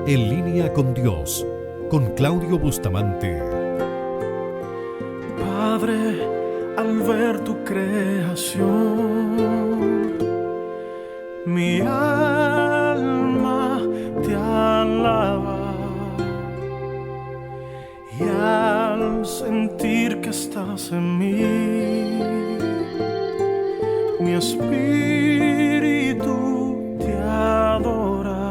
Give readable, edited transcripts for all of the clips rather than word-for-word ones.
En línea con Dios, con Claudio Bustamante. Padre, al ver tu creación, mi alma te alaba, y al sentir que estás en mí, mi espíritu te adora.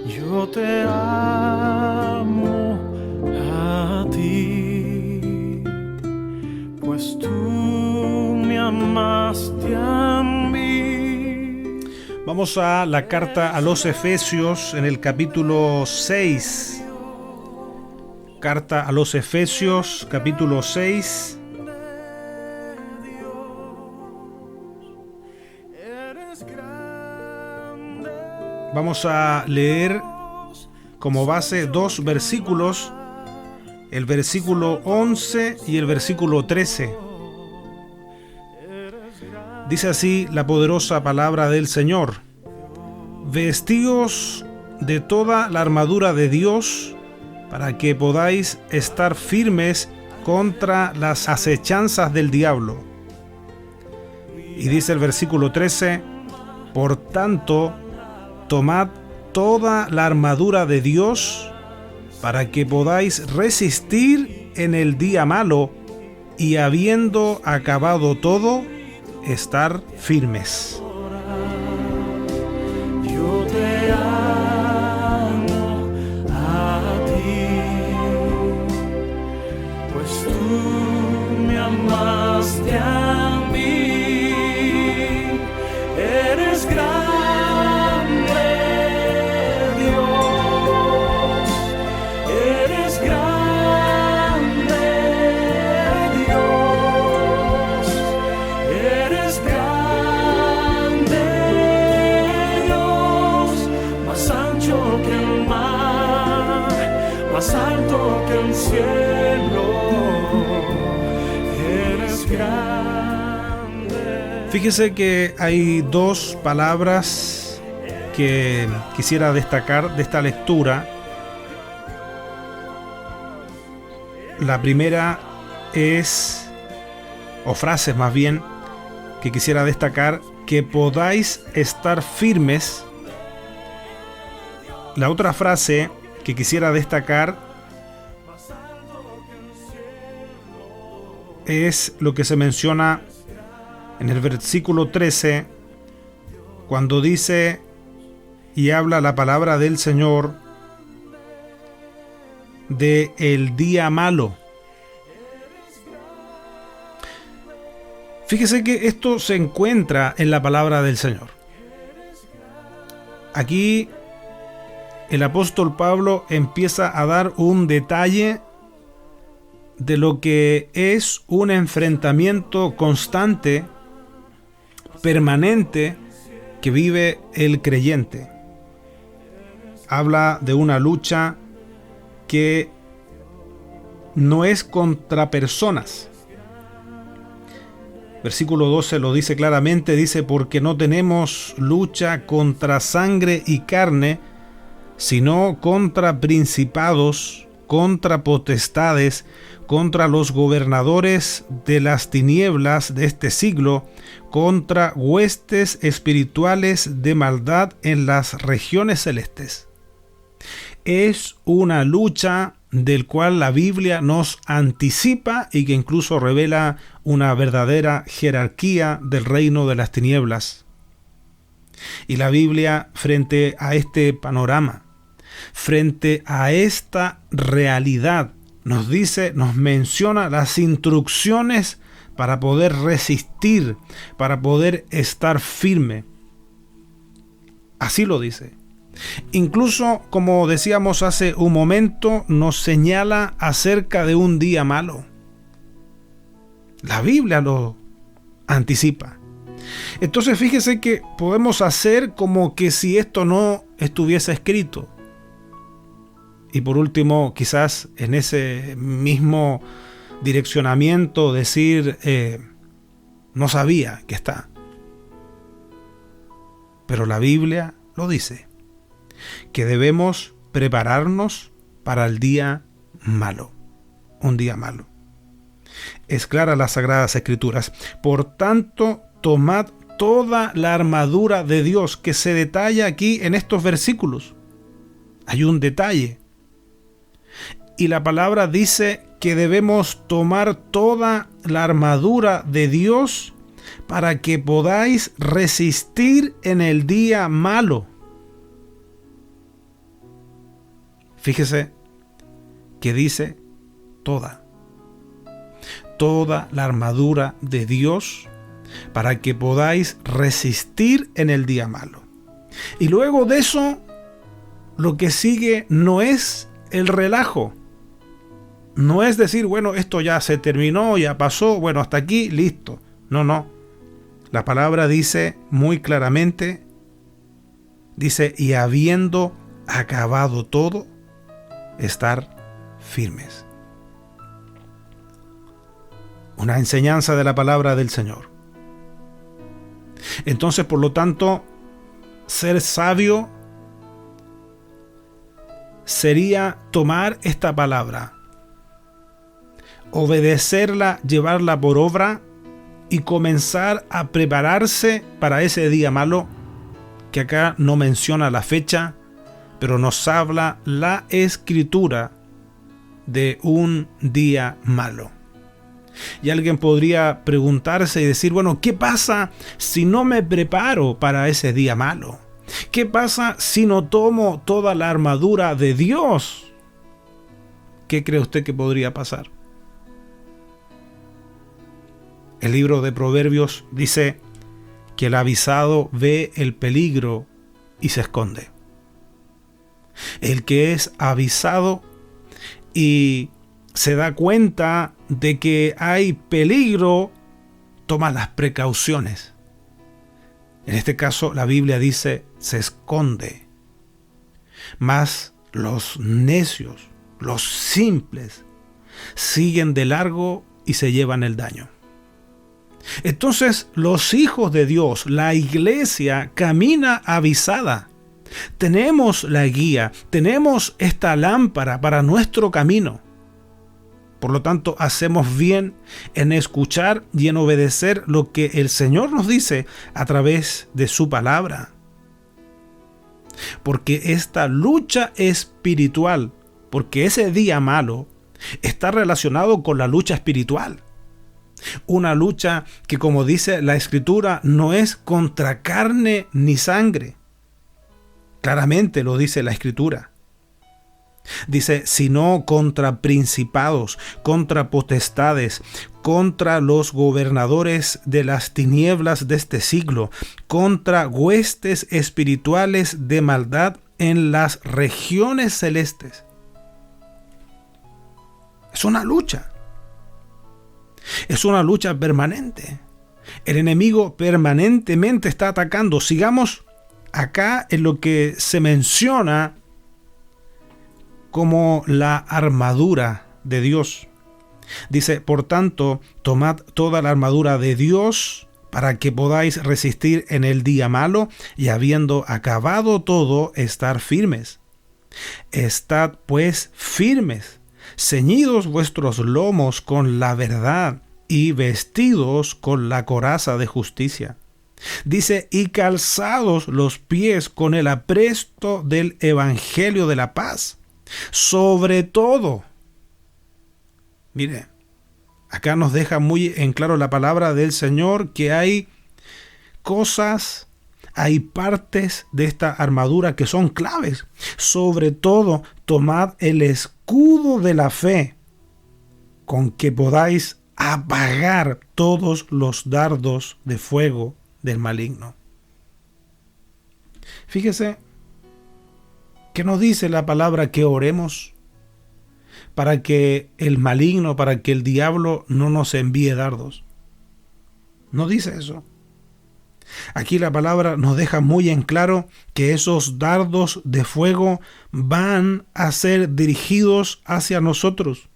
Yo te amo a ti, pues tú me amaste a mí. Vamos a la carta a los Efesios en el capítulo 6. Carta a los Efesios, capítulo 6. Vamos a leer como base dos versículos, el versículo 11 y el versículo 13. Dice así la poderosa palabra del Señor: vestíos de toda la armadura de Dios, para que podáis estar firmes contra las acechanzas del diablo. Y dice el versículo 13: por tanto, tomad toda la armadura de Dios, para que podáis resistir en el día malo, y habiendo acabado todo, estar firmes. Yo te amo a ti, pues tú me amaste a mí. Eres grande, Dios. Eres grande, Dios. Eres grande, Dios. Más ancho que el mar, más alto que el cielo. Eres grande. Fíjese que hay dos palabras que quisiera destacar de esta lectura. La primera es, o frases más bien, que quisiera destacar: que podáis estar firmes. La otra frase que quisiera destacar es lo que se menciona en el versículo 13, cuando dice y habla la palabra del Señor de el día malo. Fíjese que esto se encuentra en la palabra del Señor. Aquí el apóstol Pablo empieza a dar un detalle de lo que es un enfrentamiento constante, permanente, que vive el creyente. Habla de una lucha que no es contra personas. Versículo 12 lo dice claramente, dice: porque no tenemos lucha contra sangre y carne, sino contra principados, contra potestades, contra los gobernadores de las tinieblas de este siglo, contra huestes espirituales de maldad en las regiones celestes. Es una lucha del cual la Biblia nos anticipa y que incluso revela una verdadera jerarquía del reino de las tinieblas. Y la Biblia, frente a este panorama, frente a esta realidad, nos dice, nos menciona las instrucciones para poder resistir, para poder estar firme. Así lo dice. Incluso, como decíamos hace un momento, nos señala acerca de un día malo. La Biblia lo anticipa. Entonces fíjese que podemos hacer como que si esto no estuviese escrito. Y por último, quizás en ese mismo direccionamiento decir, no sabía que está. Pero la Biblia lo dice. que debemos prepararnos para el día malo, un día malo. Es clara las Sagradas Escrituras. Por tanto, tomad toda la armadura de Dios, que se detalla aquí en estos versículos. Hay un detalle. Y la palabra dice que debemos tomar toda la armadura de Dios para que podáis resistir en el día malo. Fíjese que dice toda la armadura de Dios para que podáis resistir en el día malo. Y luego de eso, lo que sigue no es el relajo. No es decir, bueno, esto ya se terminó, ya pasó, bueno, hasta aquí, listo. No. La palabra dice muy claramente, dice, y habiendo acabado todo, estar firmes. Una enseñanza de la palabra del Señor. Entonces, por lo tanto, ser sabio sería tomar esta palabra, obedecerla, llevarla por obra y comenzar a prepararse para ese día malo, que acá no menciona la fecha, pero nos habla la Escritura de un día malo. Y alguien podría preguntarse y decir, bueno, ¿qué pasa si no me preparo para ese día malo? ¿Qué pasa si no tomo toda la armadura de Dios? ¿Qué cree usted que podría pasar? El libro de Proverbios dice que el avisado ve el peligro y se esconde. El que es avisado y se da cuenta de que hay peligro, toma las precauciones. En este caso, la Biblia dice, se esconde. Mas los necios, los simples, siguen de largo y se llevan el daño. Entonces, los hijos de Dios, la iglesia, camina avisada. Tenemos la guía, tenemos esta lámpara para nuestro camino. Por lo tanto, hacemos bien en escuchar y en obedecer lo que el Señor nos dice a través de su palabra. Porque esta lucha espiritual, porque ese día malo está relacionado con la lucha espiritual. Una lucha que, como dice la Escritura, no es contra carne ni sangre. Claramente lo dice la Escritura. Dice, sino contra principados, contra potestades, contra los gobernadores de las tinieblas de este siglo, contra huestes espirituales de maldad en las regiones celestes. Es una lucha. Es una lucha permanente. El enemigo permanentemente está atacando. Sigamos acá en lo que se menciona como la armadura de Dios. Dice, por tanto, tomad toda la armadura de Dios para que podáis resistir en el día malo y habiendo acabado todo, estar firmes. Estad pues firmes, ceñidos vuestros lomos con la verdad y vestidos con la coraza de justicia. Dice, y calzados los pies con el apresto del evangelio de la paz. Sobre todo, mire, acá nos deja muy en claro la palabra del Señor que hay cosas, hay partes de esta armadura que son claves. Sobre todo, tomad el escudo de la fe con que podáis apagar todos los dardos de fuego del maligno. Fíjese que nos dice la palabra que oremos para que el maligno, para que el diablo no nos envíe dardos. No dice eso. Aquí la palabra nos deja muy en claro que esos dardos de fuego van a ser dirigidos hacia nosotros.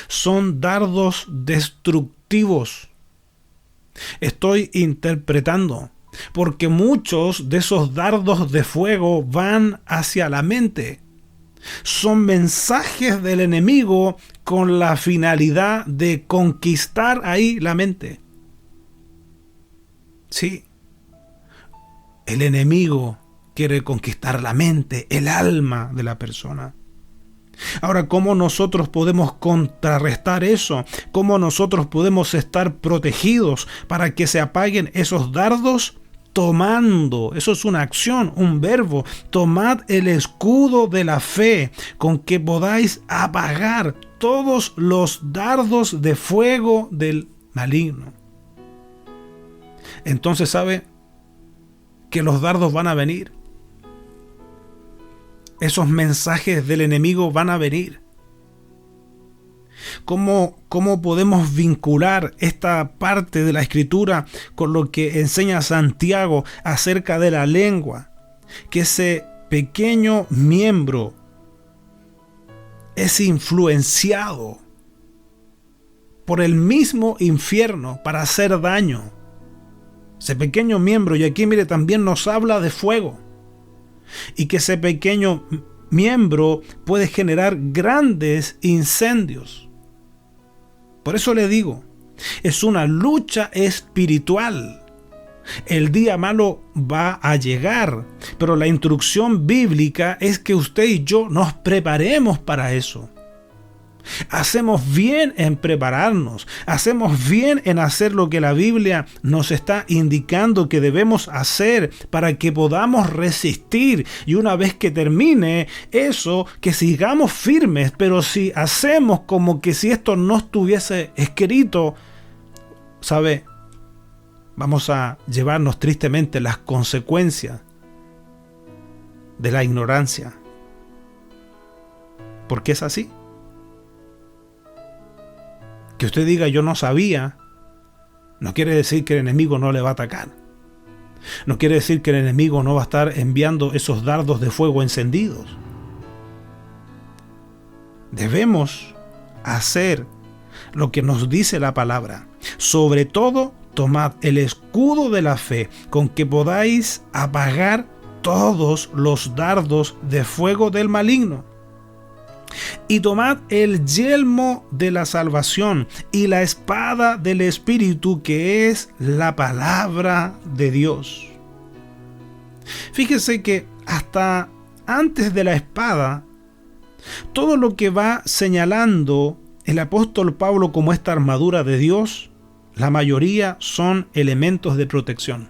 Son dardos destructivos. Estoy interpretando, Porque muchos de esos dardos de fuego van hacia la mente. Son mensajes del enemigo con la finalidad de conquistar ahí la mente. Sí, el enemigo quiere conquistar la mente, el alma de la persona. Ahora, ¿cómo nosotros podemos contrarrestar eso? ¿Cómo nosotros podemos estar protegidos para que se apaguen esos dardos? Tomando, eso es una acción, un verbo, tomad el escudo de la fe con que podáis apagar todos los dardos de fuego del maligno. Entonces, ¿sabe que los dardos van a venir? Esos mensajes del enemigo van a venir. ¿Cómo podemos vincular esta parte de la Escritura con lo que enseña Santiago acerca de la lengua? Que ese pequeño miembro es influenciado por el mismo infierno para hacer daño. Ese pequeño miembro, y aquí mire, también nos habla de fuego. Y que ese pequeño miembro puede generar grandes incendios. Por eso le digo, es una lucha espiritual. El día malo va a llegar, pero la instrucción bíblica es que usted y yo nos preparemos para eso. Hacemos bien en prepararnos, hacemos bien en hacer lo que la Biblia nos está indicando que debemos hacer para que podamos resistir, y una vez que termine eso, que sigamos firmes. Pero si hacemos como que si esto no estuviese escrito, ¿sabe? Vamos a llevarnos tristemente las consecuencias de la ignorancia, porque es así. Que usted diga yo no sabía, no quiere decir que el enemigo no le va a atacar. No quiere decir que el enemigo no va a estar enviando esos dardos de fuego encendidos. Debemos hacer lo que nos dice la palabra. Sobre todo, tomad el escudo de la fe con que podáis apagar todos los dardos de fuego del maligno. Y tomad el yelmo de la salvación y la espada del Espíritu, que es la palabra de Dios. Fíjese que hasta antes de la espada, todo lo que va señalando el apóstol Pablo como esta armadura de Dios, la mayoría son elementos de protección.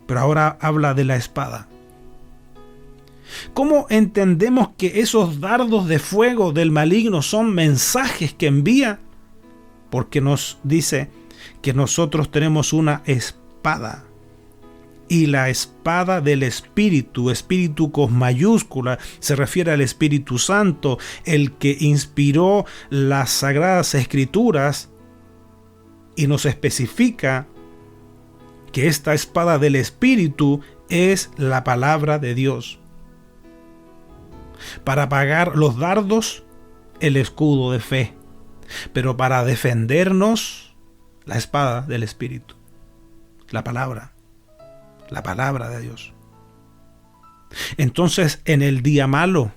Pero ahora habla de la espada. ¿Cómo entendemos que esos dardos de fuego del maligno son mensajes que envía? Porque nos dice que nosotros tenemos una espada. Y la espada del Espíritu, Espíritu con mayúscula, se refiere al Espíritu Santo, el que inspiró las Sagradas Escrituras, y nos especifica que esta espada del Espíritu es la palabra de Dios. Para apagar los dardos, el escudo de fe. Pero para defendernos, la espada del Espíritu. La palabra de Dios. Entonces, en el día malo,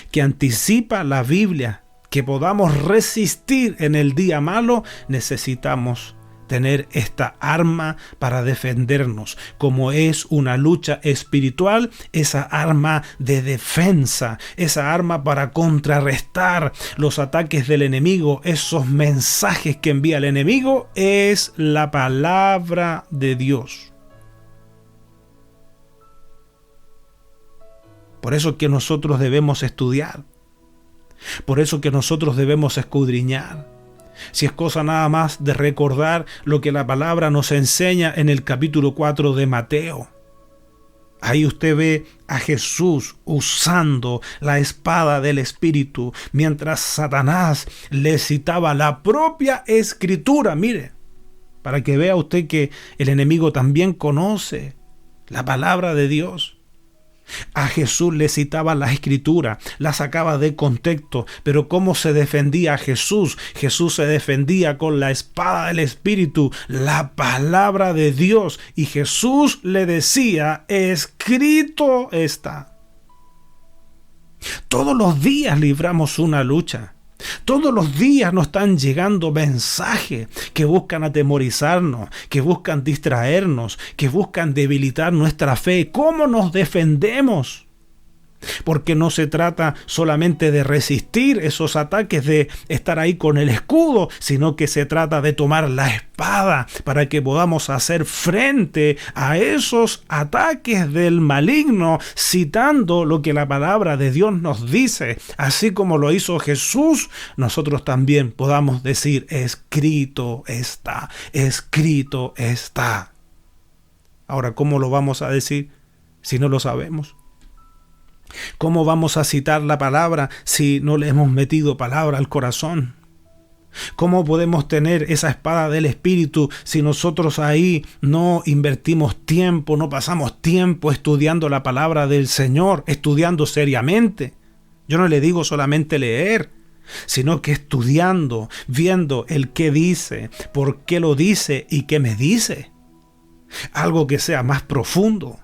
que anticipa la Biblia, que podamos resistir en el día malo, necesitamos tener esta arma para defendernos. Como es una lucha espiritual, esa arma de defensa, esa arma para contrarrestar los ataques del enemigo, esos mensajes que envía el enemigo, es la palabra de Dios. Por eso que nosotros debemos estudiar. Por eso que nosotros debemos escudriñar. Si es cosa nada más de recordar lo que la palabra nos enseña en el capítulo 4 de Mateo. Ahí usted ve a Jesús usando la espada del Espíritu, mientras Satanás le citaba la propia Escritura. Mire, para que vea usted que el enemigo también conoce la palabra de Dios. A Jesús le citaba la Escritura, la sacaba de contexto, pero ¿cómo se defendía Jesús? Jesús se defendía con la espada del Espíritu, la palabra de Dios, y Jesús le decía, escrito está. Todos los días libramos una lucha. Todos los días nos están llegando mensajes que buscan atemorizarnos, que buscan distraernos, que buscan debilitar nuestra fe. ¿Cómo nos defendemos? Porque no se trata solamente de resistir esos ataques, de estar ahí con el escudo, sino que se trata de tomar la espada para que podamos hacer frente a esos ataques del maligno, citando lo que la palabra de Dios nos dice. Así como lo hizo Jesús, nosotros también podamos decir, escrito está, escrito está. Ahora, ¿cómo lo vamos a decir si no lo sabemos? ¿Cómo vamos a citar la palabra si no le hemos metido palabra al corazón? ¿Cómo podemos tener esa espada del Espíritu si nosotros ahí no invertimos tiempo, no pasamos tiempo estudiando la palabra del Señor, estudiando seriamente? Yo no le digo solamente leer, sino que estudiando, viendo el qué dice, por qué lo dice y qué me dice. Algo que sea más profundo,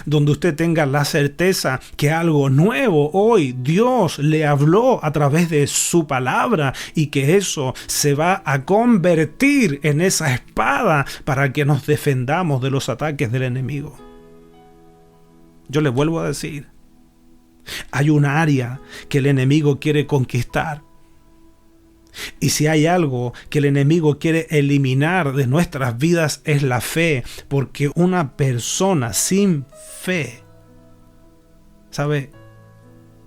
donde usted tenga la certeza que algo nuevo hoy Dios le habló a través de su palabra y que eso se va a convertir en esa espada para que nos defendamos de los ataques del enemigo. Yo le vuelvo a decir, hay un área que el enemigo quiere conquistar. Y si hay algo que el enemigo quiere eliminar de nuestras vidas es la fe, porque una persona sin fe, ¿sabe?,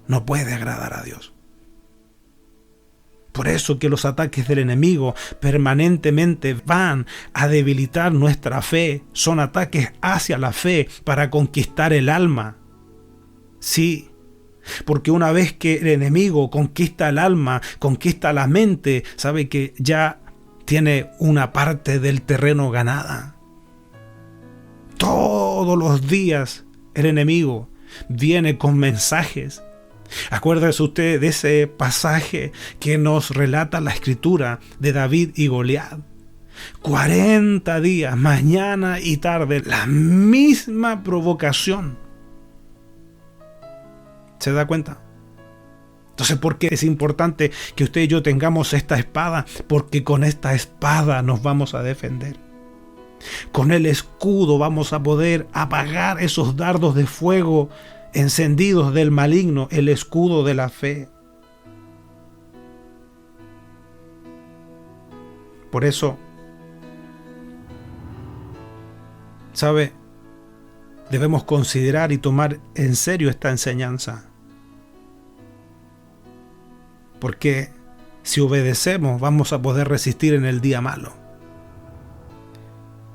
no puede agradar a Dios. Por eso que los ataques del enemigo permanentemente van a debilitar nuestra fe. Son ataques hacia la fe para conquistar el alma. Sí. Porque una vez que el enemigo conquista el alma, conquista la mente, sabe que ya tiene una parte del terreno ganada. Todos los días el enemigo viene con mensajes. Acuérdese usted de ese pasaje que nos relata la Escritura de David y Goliat. 40 días, mañana y tarde, la misma provocación. ¿Se da cuenta? Entonces, ¿por qué es importante que usted y yo tengamos esta espada? Porque con esta espada nos vamos a defender. Con el escudo vamos a poder apagar esos dardos de fuego encendidos del maligno, el escudo de la fe. Por eso, ¿sabe?, debemos considerar y tomar en serio esta enseñanza. Porque si obedecemos, vamos a poder resistir en el día malo.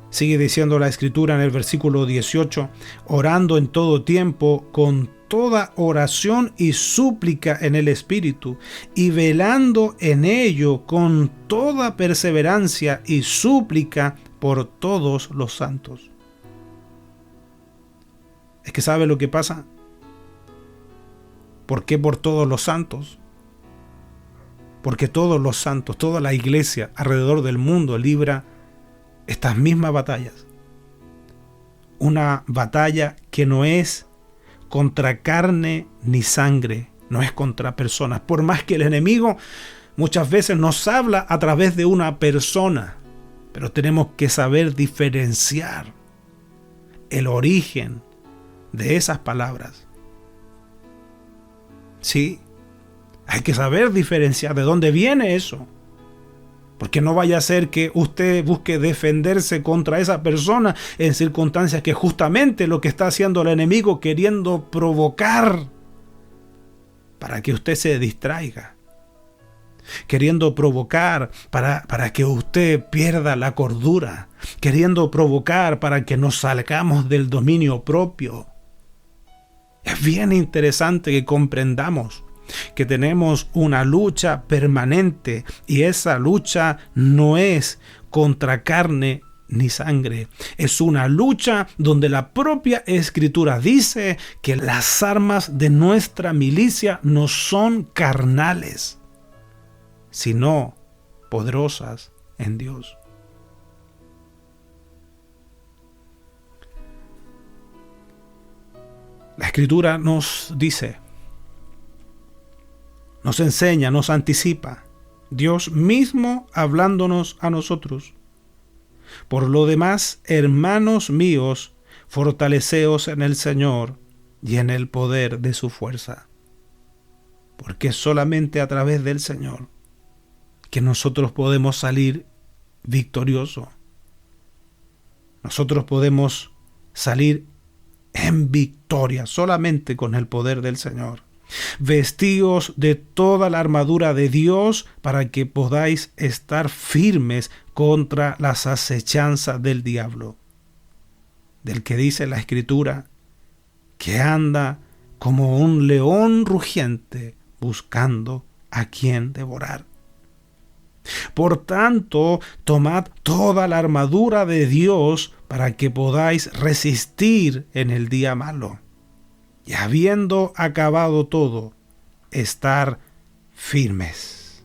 Sigue diciendo la Escritura en el versículo 18, orando en todo tiempo, con toda oración y súplica en el Espíritu, y velando en ello con toda perseverancia y súplica por todos los santos. Es que ¿sabe lo que pasa? ¿Por qué por todos los santos? Porque todos los santos, toda la iglesia alrededor del mundo libra estas mismas batallas. Una batalla que no es contra carne ni sangre, no es contra personas. Por más que el enemigo muchas veces nos habla a través de una persona, pero tenemos que saber diferenciar el origen de esas palabras. Sí, hay que saber diferenciar de dónde viene eso. Porque no vaya a ser que usted busque defenderse contra esa persona en circunstancias que justamente lo que está haciendo el enemigo, queriendo provocar para que usted se distraiga, queriendo provocar para que usted pierda la cordura, queriendo provocar para que nos salgamos del dominio propio. Es bien interesante que comprendamos que tenemos una lucha permanente y esa lucha no es contra carne ni sangre. Es una lucha donde la propia Escritura dice que las armas de nuestra milicia no son carnales, sino poderosas en Dios. La Escritura nos dice, nos enseña, nos anticipa, Dios mismo hablándonos a nosotros. Por lo demás, hermanos míos, fortaleceos en el Señor y en el poder de su fuerza. Porque es solamente a través del Señor que nosotros podemos salir victoriosos. Nosotros podemos salir en victoria solamente con el poder del Señor. Vestíos de toda la armadura de Dios para que podáis estar firmes contra las acechanzas del diablo, del que dice la Escritura que anda como un león rugiente buscando a quien devorar. Por tanto, tomad toda la armadura de Dios para que podáis resistir en el día malo. Y habiendo acabado todo, estar firmes.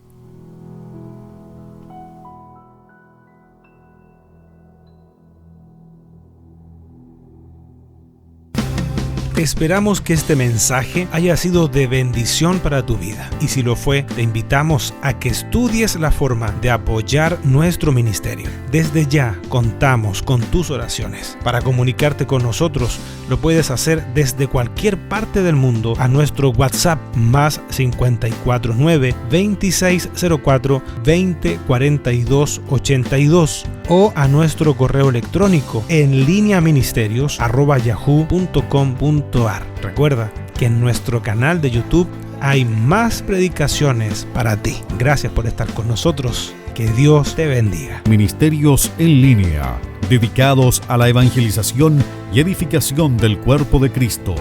Esperamos que este mensaje haya sido de bendición para tu vida. Y si lo fue, te invitamos a que estudies la forma de apoyar nuestro ministerio. Desde ya contamos con tus oraciones. Para comunicarte con nosotros, lo puedes hacer desde cualquier parte del mundo a nuestro WhatsApp más 549-2604-2042-82 o a nuestro correo electrónico enlineaministerios@yahoo.com.ar. Recuerda que en nuestro canal de YouTube hay más predicaciones para ti. Gracias por estar con nosotros. Que Dios te bendiga. Ministerios en línea, dedicados a la evangelización y edificación del cuerpo de Cristo.